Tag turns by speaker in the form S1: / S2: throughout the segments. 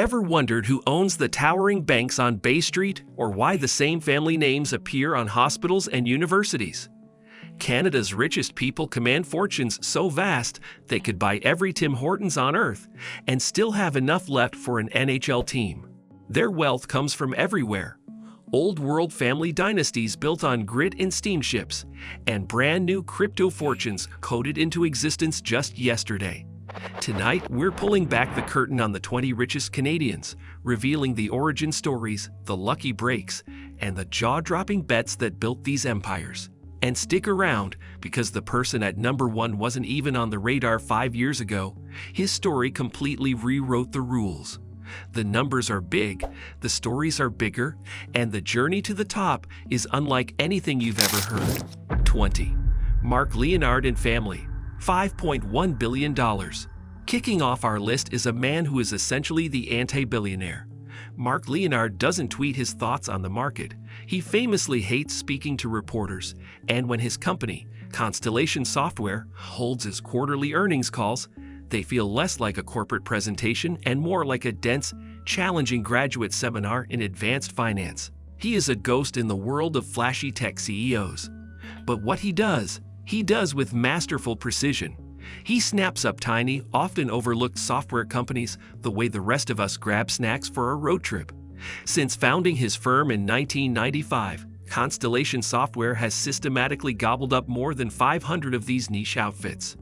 S1: Ever wondered who owns the towering banks on Bay Street or why the same family names appear on hospitals and universities? Canada's richest people command fortunes so vast they could buy every Tim Hortons on earth and still have enough left for an NHL team. Their wealth comes from everywhere. Old world family dynasties built on grit and steamships, and brand new crypto fortunes coded into existence just yesterday. Tonight, we're pulling back the curtain on the 20 richest Canadians, revealing the origin stories, the lucky breaks, and the jaw-dropping bets that built these empires. And stick around, because the person at number 1 wasn't even on the radar 5 years ago. His story completely rewrote the rules. The numbers are big, the stories are bigger, and the journey to the top is unlike anything you've ever heard. 20. Mark Leonard and Family, $5.1 billion. Kicking off our list is a man who is essentially the anti-billionaire. Mark Leonard doesn't tweet his thoughts on the market. He famously hates speaking to reporters, and when his company, Constellation Software, holds his quarterly earnings calls, they feel less like a corporate presentation and more like a dense, challenging graduate seminar in advanced finance. He is a ghost in the world of flashy tech CEOs. But what he does with masterful precision. He snaps up tiny, often overlooked software companies the way the rest of us grab snacks for a road trip. Since founding his firm in 1995, Constellation Software has systematically gobbled up more than 500 of these niche outfits.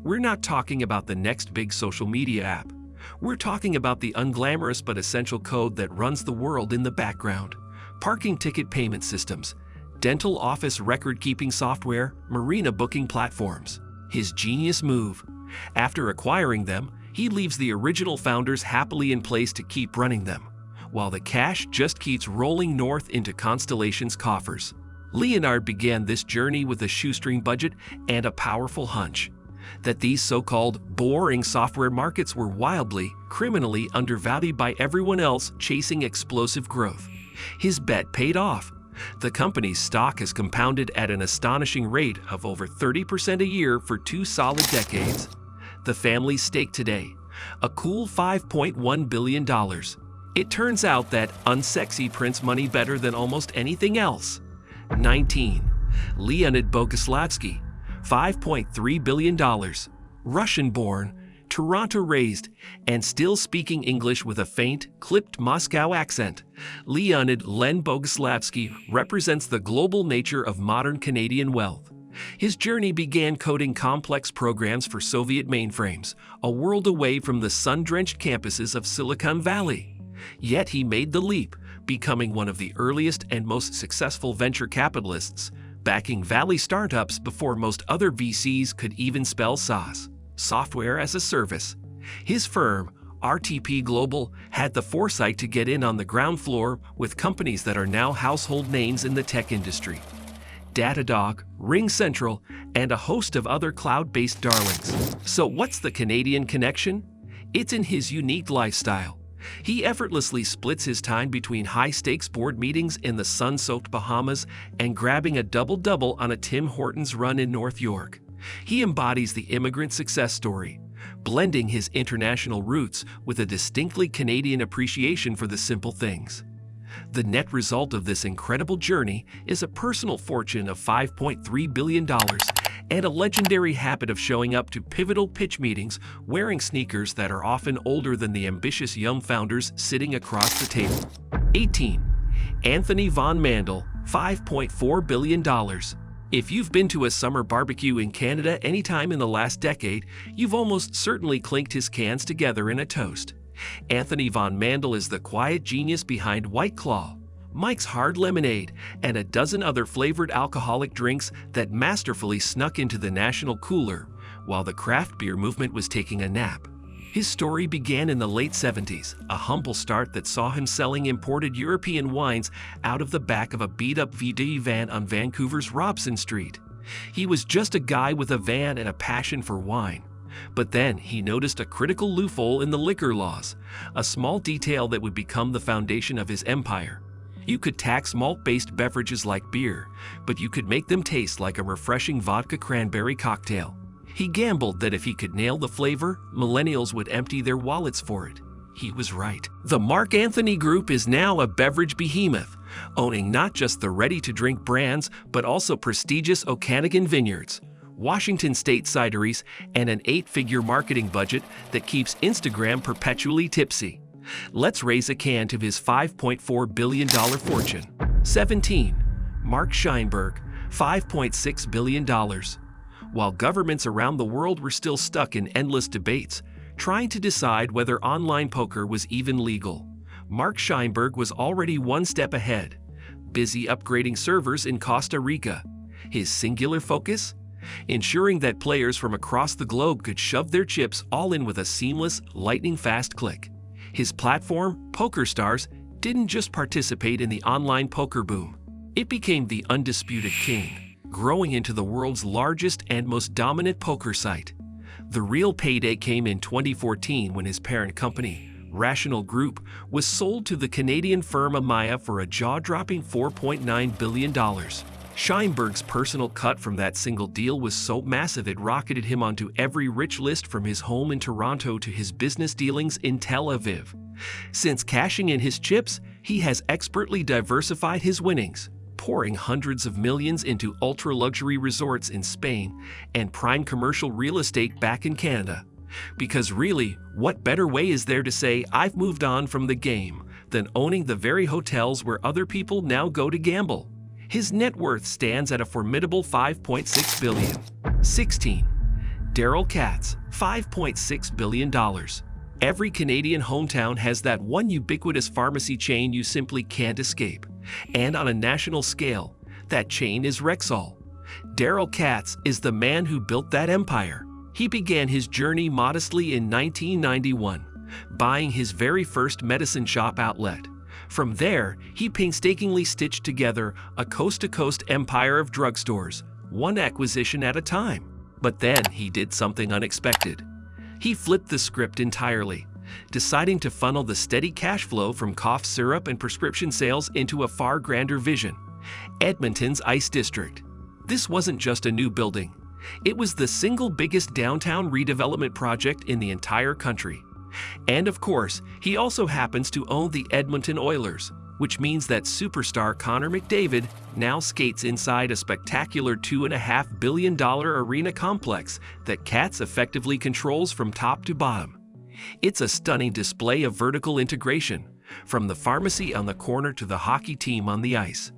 S1: We're not talking about the next big social media app. We're talking about the unglamorous but essential code that runs the world in the background. Parking ticket payment systems, dental office record-keeping software, marina booking platforms. His genius move. After acquiring them, he leaves the original founders happily in place to keep running them, while the cash just keeps rolling north into Constellation's coffers. Leonard began this journey with a shoestring budget and a powerful hunch that these so-called boring software markets were wildly, criminally undervalued by everyone else chasing explosive growth. His bet paid off. The company's stock has compounded at an astonishing rate of over 30% a year for 2 solid decades. The family's stake today, a cool $5.1 billion. It turns out that unsexy prints money better than almost anything else. 19. Leonid Boguslavsky, $5.3 billion. Russian-born, Toronto-raised, and still speaking English with a faint, clipped Moscow accent, Leonid Len Boguslavsky represents the global nature of modern Canadian wealth. His journey began coding complex programs for Soviet mainframes, a world away from the sun-drenched campuses of Silicon Valley. Yet he made the leap, becoming one of the earliest and most successful venture capitalists, backing Valley startups before most other VCs could even spell SaaS, software as a service. His firm, RTP Global, had the foresight to get in on the ground floor with companies that are now household names in the tech industry. Datadog, RingCentral, and a host of other cloud-based darlings. So what's the Canadian connection? It's in his unique lifestyle. He effortlessly splits his time between high-stakes board meetings in the sun-soaked Bahamas and grabbing a double-double on a Tim Hortons run in North York. He embodies the immigrant success story, blending his international roots with a distinctly Canadian appreciation for the simple things. The net result of this incredible journey is a personal fortune of $5.3 billion and a legendary habit of showing up to pivotal pitch meetings wearing sneakers that are often older than the ambitious young founders sitting across the table. 18. Anthony Von Mandel, $5.4 billion. If you've been to a summer barbecue in Canada anytime in the last decade, you've almost certainly clinked his cans together in a toast. Anthony Von Mandel is the quiet genius behind White Claw, Mike's Hard Lemonade, and a dozen other flavored alcoholic drinks that masterfully snuck into the national cooler while the craft beer movement was taking a nap. His story began in the late 70s, a humble start that saw him selling imported European wines out of the back of a beat-up VW van on Vancouver's Robson Street. He was just a guy with a van and a passion for wine. But then he noticed a critical loophole in the liquor laws, a small detail that would become the foundation of his empire. You could tax malt-based beverages like beer, but you could make them taste like a refreshing vodka cranberry cocktail. He gambled that if he could nail the flavor, millennials would empty their wallets for it. He was right. The Mark Anthony Group is now a beverage behemoth, owning not just the ready-to-drink brands, but also prestigious Okanagan vineyards, Washington State cideries, and an 8-figure marketing budget that keeps Instagram perpetually tipsy. Let's raise a can to his $5.4 billion fortune. 17. Mark Scheinberg, $5.6 billion. While governments around the world were still stuck in endless debates, trying to decide whether online poker was even legal, Mark Scheinberg was already one step ahead, busy upgrading servers in Costa Rica. His singular focus? Ensuring that players from across the globe could shove their chips all in with a seamless, lightning-fast click. His platform, PokerStars, didn't just participate in the online poker boom. It became the undisputed king, growing into the world's largest and most dominant poker site. The real payday came in 2014 when his parent company, Rational Group, was sold to the Canadian firm Amaya for a jaw-dropping $4.9 billion. Scheinberg's personal cut from that single deal was so massive it rocketed him onto every rich list, from his home in Toronto to his business dealings in Tel Aviv. Since cashing in his chips, he has expertly diversified his winnings, pouring hundreds of millions into ultra-luxury resorts in Spain and prime commercial real estate back in Canada. Because really, what better way is there to say I've moved on from the game than owning the very hotels where other people now go to gamble? His net worth stands at a formidable $5.6 billion. 16. Daryl Katz, $5.6 billion. Every Canadian hometown has that one ubiquitous pharmacy chain you simply can't escape. And on a national scale, that chain is Rexall. Daryl Katz is the man who built that empire. He began his journey modestly in 1991, buying his very first medicine shop outlet. From there, he painstakingly stitched together a coast-to-coast empire of drugstores, one acquisition at a time. But then he did something unexpected. He flipped the script entirely, deciding to funnel the steady cash flow from cough syrup and prescription sales into a far grander vision: Edmonton's Ice District. This wasn't just a new building. It was the single biggest downtown redevelopment project in the entire country. And of course, he also happens to own the Edmonton Oilers, which means that superstar Connor McDavid now skates inside a spectacular $2.5 billion arena complex that Katz effectively controls from top to bottom. It's a stunning display of vertical integration, from the pharmacy on the corner to the hockey team on the ice.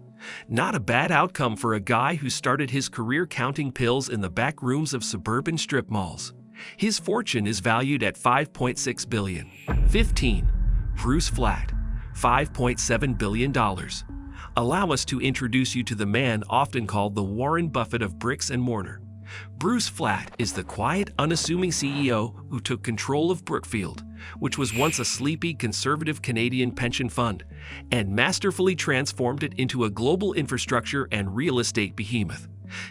S1: Not a bad outcome for a guy who started his career counting pills in the back rooms of suburban strip malls. His fortune is valued at $5.6 billion. 15. Bruce Flatt, $5.7 billion. Allow us to introduce you to the man often called the Warren Buffett of bricks and mortar. Bruce Flatt is the quiet, unassuming CEO who took control of Brookfield, which was once a sleepy, conservative Canadian pension fund, and masterfully transformed it into a global infrastructure and real estate behemoth.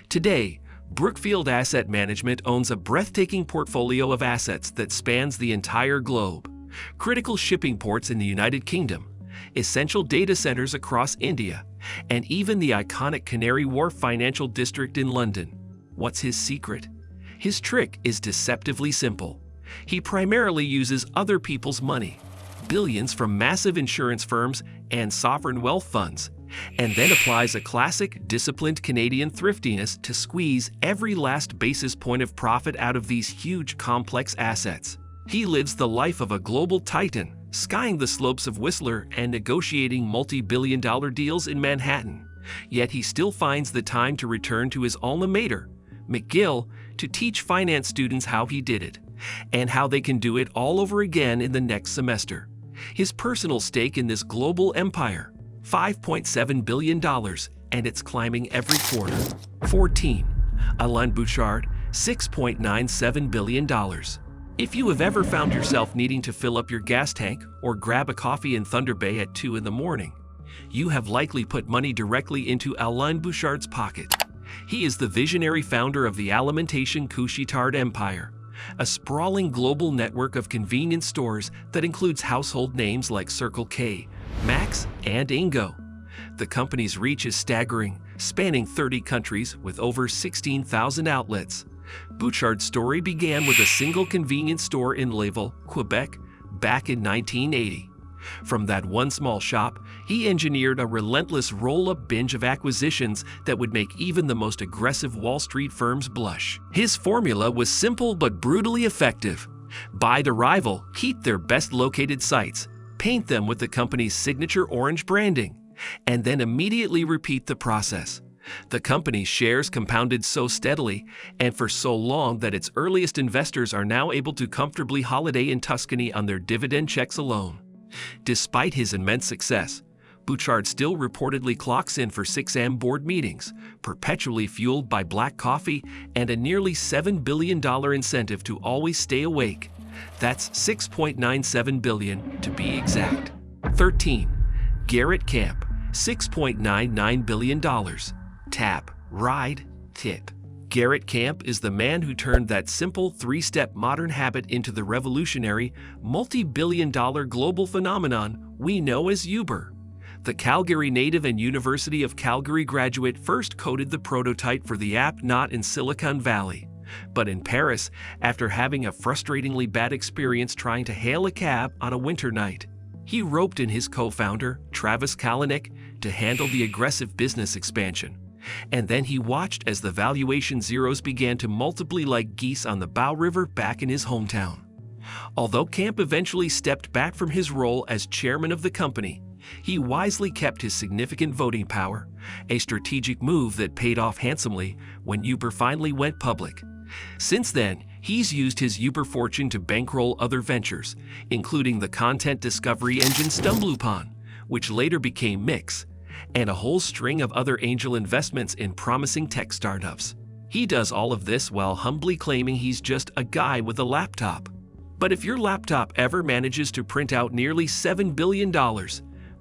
S1: Today, Brookfield Asset Management owns a breathtaking portfolio of assets that spans the entire globe: critical shipping ports in the United Kingdom, essential data centers across India, and even the iconic Canary Wharf financial district in London. What's his secret? His trick is deceptively simple. He primarily uses other people's money, billions from massive insurance firms and sovereign wealth funds, and then applies a classic, disciplined Canadian thriftiness to squeeze every last basis point of profit out of these huge, complex assets. He lives the life of a global titan, skying the slopes of Whistler and negotiating multi-billion-dollar deals in Manhattan. Yet he still finds the time to return to his alma mater, McGill, to teach finance students how he did it, and how they can do it all over again in the next semester. His personal stake in this global empire: $5.7 billion, and it's climbing every quarter. 14. Alain Bouchard, $6.97 billion. If you have ever found yourself needing to fill up your gas tank or grab a coffee in Thunder Bay at 2 in the morning, you have likely put money directly into Alain Bouchard's pocket. He is the visionary founder of the Alimentation Couche-Tard empire, a sprawling global network of convenience stores that includes household names like Circle K, Max, and Ingo. The company's reach is staggering, spanning 30 countries with over 16,000 outlets. Bouchard's story began with a single convenience store in Lévis, Quebec, back in 1980. From that one small shop, he engineered a relentless roll-up binge of acquisitions that would make even the most aggressive Wall Street firms blush. His formula was simple but brutally effective. Buy the rival, keep their best-located sites, paint them with the company's signature orange branding, and then immediately repeat the process. The company's shares compounded so steadily and for so long that its earliest investors are now able to comfortably holiday in Tuscany on their dividend checks alone. Despite his immense success, Bouchard still reportedly clocks in for 6 a.m. board meetings, perpetually fueled by black coffee and a nearly $7 billion incentive to always stay awake. That's $6.97 billion to be exact. 13. Garrett Camp, $6.99 billion. Tap, ride, tip. Garrett Camp is the man who turned that simple 3-step modern habit into the revolutionary, multi-billion-dollar global phenomenon we know as Uber. The Calgary native and University of Calgary graduate first coded the prototype for the app not in Silicon Valley, but in Paris after having a frustratingly bad experience trying to hail a cab on a winter night. He roped in his co-founder, Travis Kalanick, to handle the aggressive business expansion. And then he watched as the valuation zeros began to multiply like geese on the Bow River back in his hometown. Although Camp eventually stepped back from his role as chairman of the company, he wisely kept his significant voting power, a strategic move that paid off handsomely when Uber finally went public. Since then, he's used his Uber fortune to bankroll other ventures, including the content discovery engine StumbleUpon, which later became Mix, and a whole string of other angel investments in promising tech startups. He does all of this while humbly claiming he's just a guy with a laptop. But if your laptop ever manages to print out nearly $7 billion,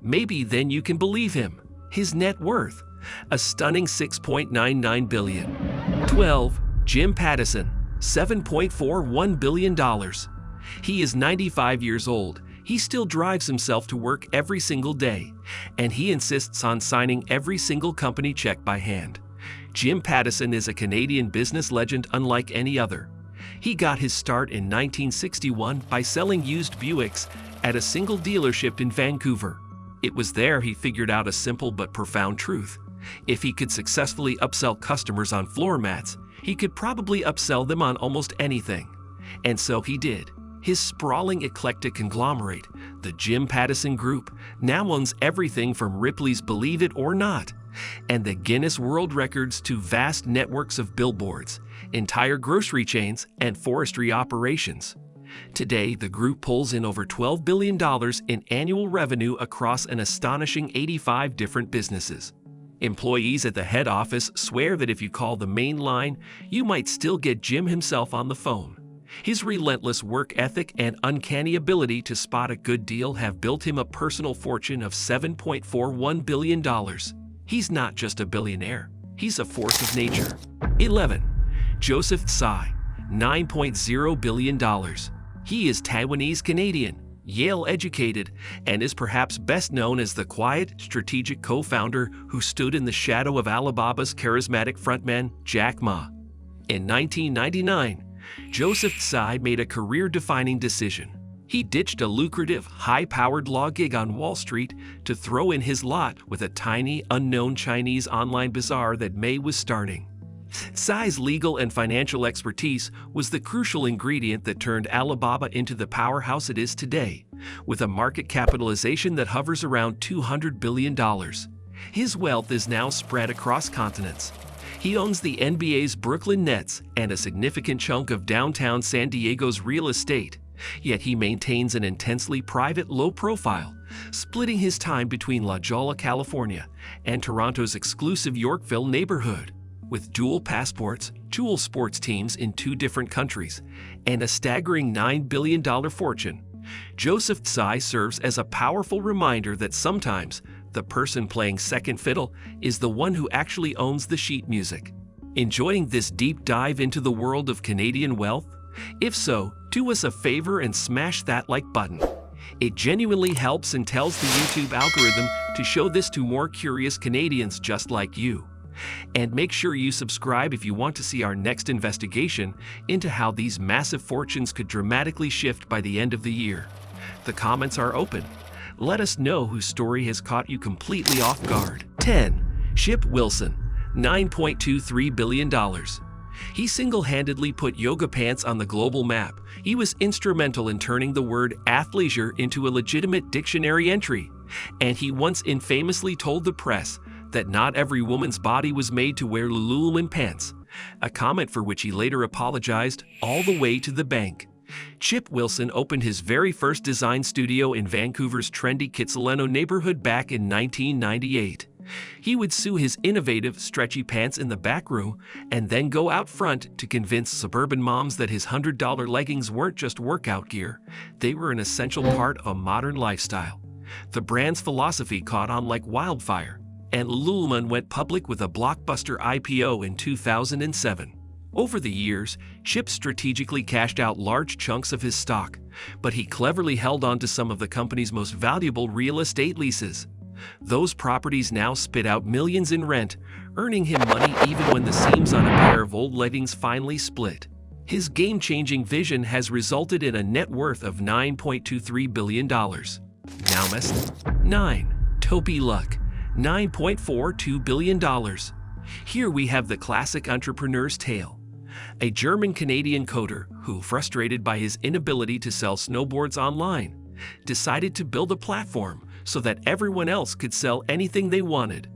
S1: maybe then you can believe him. His net worth, a stunning $6.99 billion. 12. Jim Pattison, $7.41 billion. He is 95 years old. He still drives himself to work every single day, and he insists on signing every single company check by hand. Jim Pattison is a Canadian business legend unlike any other. He got his start in 1961 by selling used Buicks at a single dealership in Vancouver. It was there he figured out a simple but profound truth. If he could successfully upsell customers on floor mats, he could probably upsell them on almost anything. And so he did. His sprawling eclectic conglomerate, the Jim Pattison Group, now owns everything from Ripley's Believe It or Not and the Guinness World Records to vast networks of billboards, entire grocery chains, and forestry operations. Today, the group pulls in over $12 billion in annual revenue across an astonishing 85 different businesses. Employees at the head office swear that if you call the main line, you might still get Jim himself on the phone. His relentless work ethic and uncanny ability to spot a good deal have built him a personal fortune of $7.41 billion. He's not just a billionaire, he's a force of nature. 11. Joseph Tsai, $9.0 billion. He is Taiwanese-Canadian, Yale-educated, and is perhaps best known as the quiet, strategic co-founder who stood in the shadow of Alibaba's charismatic frontman, Jack Ma. In 1999, Joseph Tsai made a career-defining decision. He ditched a lucrative, high-powered law gig on Wall Street to throw in his lot with a tiny, unknown Chinese online bazaar that May was starting. Tsai's legal and financial expertise was the crucial ingredient that turned Alibaba into the powerhouse it is today, with a market capitalization that hovers around $200 billion. His wealth is now spread across continents. He owns the NBA's Brooklyn Nets and a significant chunk of downtown San Diego's real estate, yet he maintains an intensely private, low profile, splitting his time between La Jolla, California, and Toronto's exclusive Yorkville neighborhood. With dual passports, dual sports teams in 2 different countries, and a staggering $9 billion fortune, Joseph Tsai serves as a powerful reminder that sometimes the person playing second fiddle is the one who actually owns the sheet music. Enjoying this deep dive into the world of Canadian wealth? If so, do us a favor and smash that like button. It genuinely helps and tells the YouTube algorithm to show this to more curious Canadians just like you. And make sure you subscribe if you want to see our next investigation into how these massive fortunes could dramatically shift by the end of the year. The comments are open. Let us know whose story has caught you completely off guard. 10. Chip Wilson, $9.23 billion. He single-handedly put yoga pants on the global map. He was instrumental in turning the word athleisure into a legitimate dictionary entry. And he once infamously told the press that not every woman's body was made to wear Lululemon pants, a comment for which he later apologized all the way to the bank. Chip Wilson opened his very first design studio in Vancouver's trendy Kitsilano neighborhood back in 1998. He would sew his innovative, stretchy pants in the back room and then go out front to convince suburban moms that his $100 leggings weren't just workout gear. They were an essential part of a modern lifestyle. The brand's philosophy caught on like wildfire, and Lululemon went public with a blockbuster IPO in 2007. Over the years, Chip strategically cashed out large chunks of his stock, but he cleverly held on to some of the company's most valuable real estate leases. Those properties now spit out millions in rent, earning him money even when the seams on a pair of old leggings finally split. His game-changing vision has resulted in a net worth of $9.23 billion. Now, 9. Toby Luck, $9.42 billion. Here we have the classic entrepreneur's tale. A German-Canadian coder who, frustrated by his inability to sell snowboards online, decided to build a platform so that everyone else could sell anything they wanted.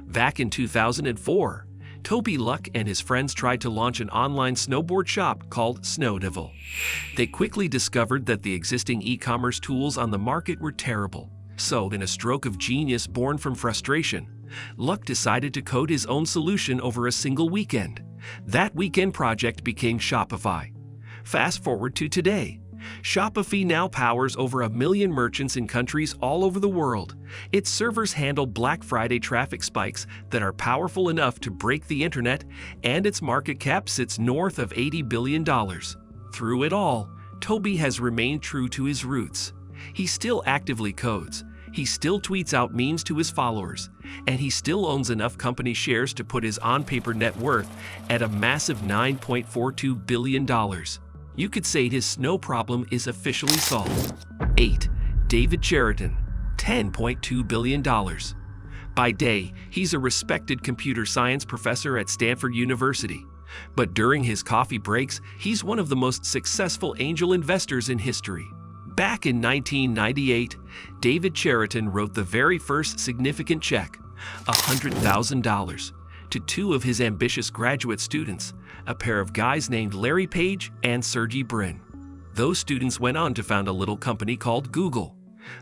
S1: Back in 2004, Toby Luck and his friends tried to launch an online snowboard shop called Snowdevil. They quickly discovered that the existing e-commerce tools on the market were terrible. So, in a stroke of genius born from frustration, Luck decided to code his own solution over a single weekend. That weekend project became Shopify. Fast forward to today. Shopify now powers over 1 million merchants in countries all over the world. Its servers handle Black Friday traffic spikes that are powerful enough to break the internet, and its market cap sits north of $80 billion. Through it all, Toby has remained true to his roots. He still actively codes, he still tweets out memes to his followers, and he still owns enough company shares to put his on-paper net worth at a massive $9.42 billion. You could say his snow problem is officially solved. 8. David Cheriton, $10.2 billion. By day, he's a respected computer science professor at Stanford University. But during his coffee breaks, he's one of the most successful angel investors in history. Back in 1998, David Cheriton wrote the very first significant check, $100,000, to two of his ambitious graduate students, a pair of guys named Larry Page and Sergey Brin. Those students went on to found a little company called Google.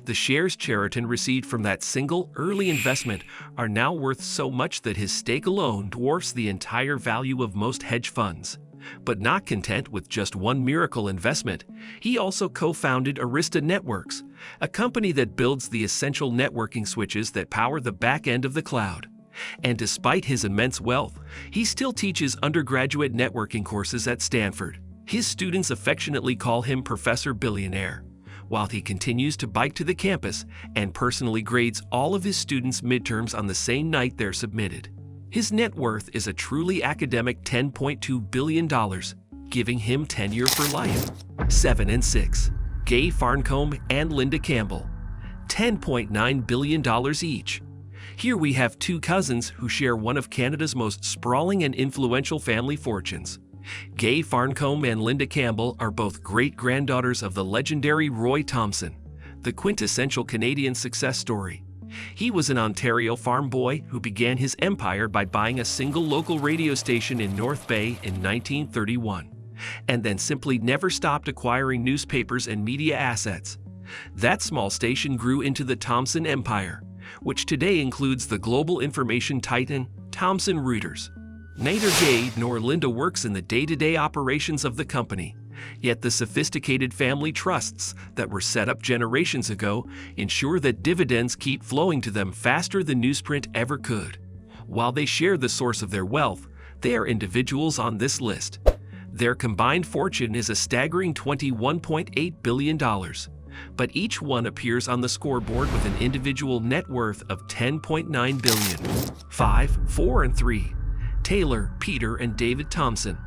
S1: The shares Cheriton received from that single early investment are now worth so much that his stake alone dwarfs the entire value of most hedge funds. But not content with just one miracle investment, he also co-founded Arista Networks, a company that builds the essential networking switches that power the back end of the cloud. And despite his immense wealth, he still teaches undergraduate networking courses at Stanford. His students affectionately call him Professor Billionaire, while he continues to bike to the campus and personally grades all of his students' midterms on the same night they're submitted. His net worth is a truly academic $10.2 billion, giving him tenure for life. 7 and 6. Gay Farncombe and Linda Campbell, $10.9 billion each. Here we have two cousins who share one of Canada's most sprawling and influential family fortunes. Gay Farncombe and Linda Campbell are both great-granddaughters of the legendary Roy Thomson, the quintessential Canadian success story. He was an Ontario farm boy who began his empire by buying a single local radio station in North Bay in 1931, and then simply never stopped acquiring newspapers and media assets. That small station grew into the Thomson Empire, which today includes the global information titan Thomson Reuters. Neither Gay nor Linda works in the day-to-day operations of the company, yet the sophisticated family trusts that were set up generations ago ensure that dividends keep flowing to them faster than newsprint ever could. While they share the source of their wealth, they are individuals on this list. Their combined fortune is a staggering $21.8 billion. But each one appears on the scoreboard with an individual net worth of $10.9 billion. 5, 4, and 3. Taylor, Peter, and David Thomson,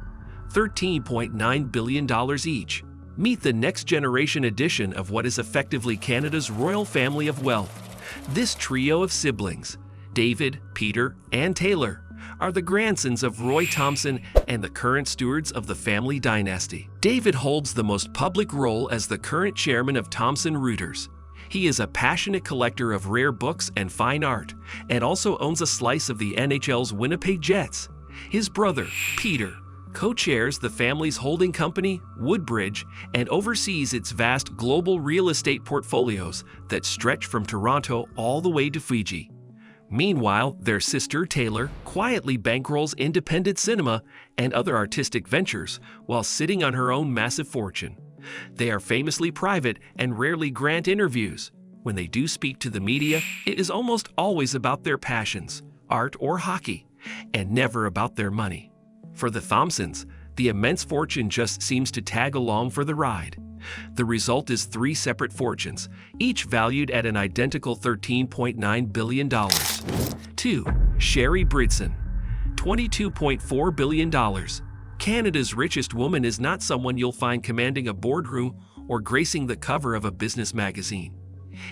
S1: $13.9 billion each. Meet the next generation edition of what is effectively Canada's royal family of wealth. This trio of siblings, David, Peter, and Taylor, are the grandsons of Roy Thomson and the current stewards of the family dynasty. David holds the most public role as the current chairman of Thomson Reuters. He is a passionate collector of rare books and fine art, and also owns a slice of the NHL's Winnipeg Jets. His brother, Peter, co-chairs the family's holding company, Woodbridge, and oversees its vast global real estate portfolios that stretch from Toronto all the way to Fiji. Meanwhile, their sister Taylor quietly bankrolls independent cinema and other artistic ventures while sitting on her own massive fortune. They are famously private and rarely grant interviews. When they do speak to the media, it is almost always about their passions, art or hockey, and never about their money. For the Thomsons, the immense fortune just seems to tag along for the ride. The result is 3 separate fortunes, each valued at an identical $13.9 billion. 2. Sherry Bridson, $22.4 billion. Canada's richest woman is not someone you'll find commanding a boardroom or gracing the cover of a business magazine.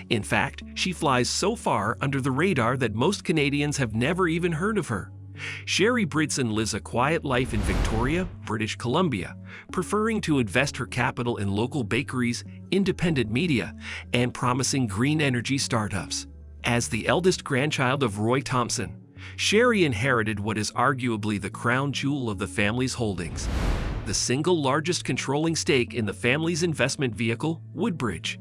S1: In fact, she flies so far under the radar that most Canadians have never even heard of her. Sherry Bridson lives a quiet life in Victoria, British Columbia, preferring to invest her capital in local bakeries, independent media, and promising green energy startups. As the eldest grandchild of Roy Thomson, Sherry inherited what is arguably the crown jewel of the family's holdings, the single largest controlling stake in the family's investment vehicle, Woodbridge.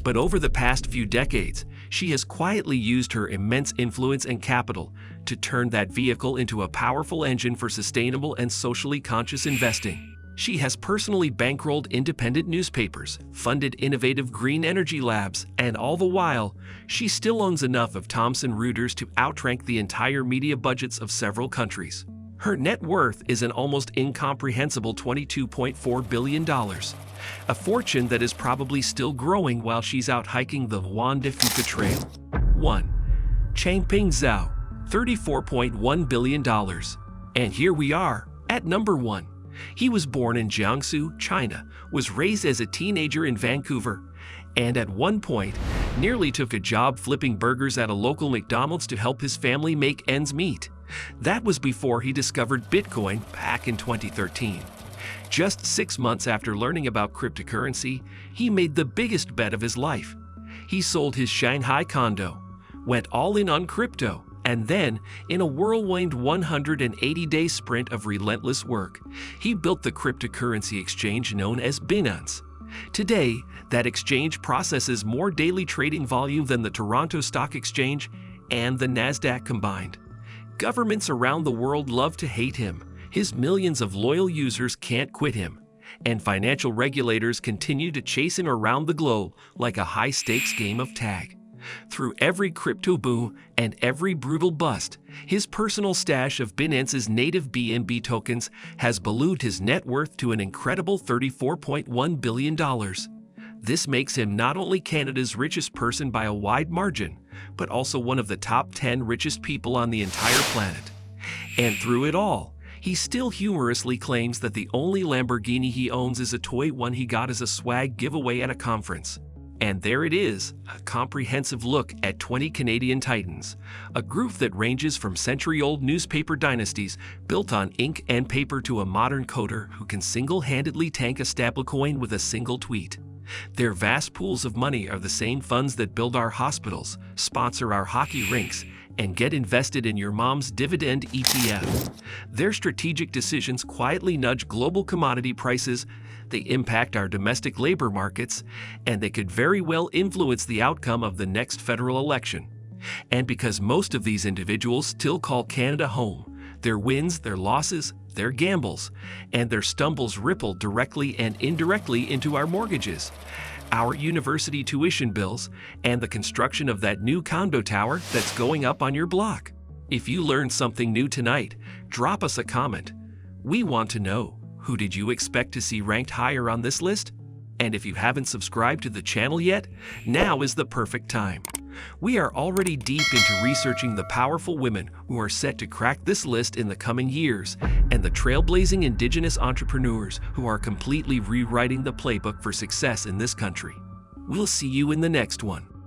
S1: But over the past few decades, she has quietly used her immense influence and capital to turn that vehicle into a powerful engine for sustainable and socially conscious investing. She has personally bankrolled independent newspapers, funded innovative green energy labs, and all the while, she still owns enough of Thomson Reuters to outrank the entire media budgets of several countries. Her net worth is an almost incomprehensible $22.4 billion, a fortune that is probably still growing while she's out hiking the Juan de Fuca Trail. 1. Changping Zhao, $34.1 billion. And here we are, at number 1. He was born in Jiangsu, China, was raised as a teenager in Vancouver, and at one point, nearly took a job flipping burgers at a local McDonald's to help his family make ends meet. That was before he discovered Bitcoin back in 2013. Just 6 months after learning about cryptocurrency, he made the biggest bet of his life. He sold his Shanghai condo, went all in on crypto, and then, in a whirlwind 180-day sprint of relentless work, he built the cryptocurrency exchange known as Binance. Today, that exchange processes more daily trading volume than the Toronto Stock Exchange and the Nasdaq combined. Governments around the world love to hate him. His millions of loyal users can't quit him, and financial regulators continue to chase him around the globe like a high-stakes game of tag. Through every crypto boom and every brutal bust, his personal stash of Binance's native BNB tokens has ballooned his net worth to an incredible $34.1 billion. This makes him not only Canada's richest person by a wide margin, but also one of the top 10 richest people on the entire planet. And through it all, he still humorously claims that the only Lamborghini he owns is a toy one he got as a swag giveaway at a conference. And there it is, a comprehensive look at 20 Canadian titans, a group that ranges from century-old newspaper dynasties built on ink and paper to a modern coder who can single-handedly tank a stablecoin with a single tweet. Their vast pools of money are the same funds that build our hospitals, sponsor our hockey rinks, and get invested in your mom's dividend ETF. Their strategic decisions quietly nudge global commodity prices, they impact our domestic labor markets, and they could very well influence the outcome of the next federal election. And because most of these individuals still call Canada home, their wins, their losses, their gambles, and their stumbles ripple directly and indirectly into our mortgages, our university tuition bills, and the construction of that new condo tower that's going up on your block. If you learned something new tonight, drop us a comment. We want to know, who did you expect to see ranked higher on this list? And if you haven't subscribed to the channel yet, now is the perfect time. We are already deep into researching the powerful women who are set to crack this list in the coming years, and the trailblazing indigenous entrepreneurs who are completely rewriting the playbook for success in this country. We'll see you in the next one.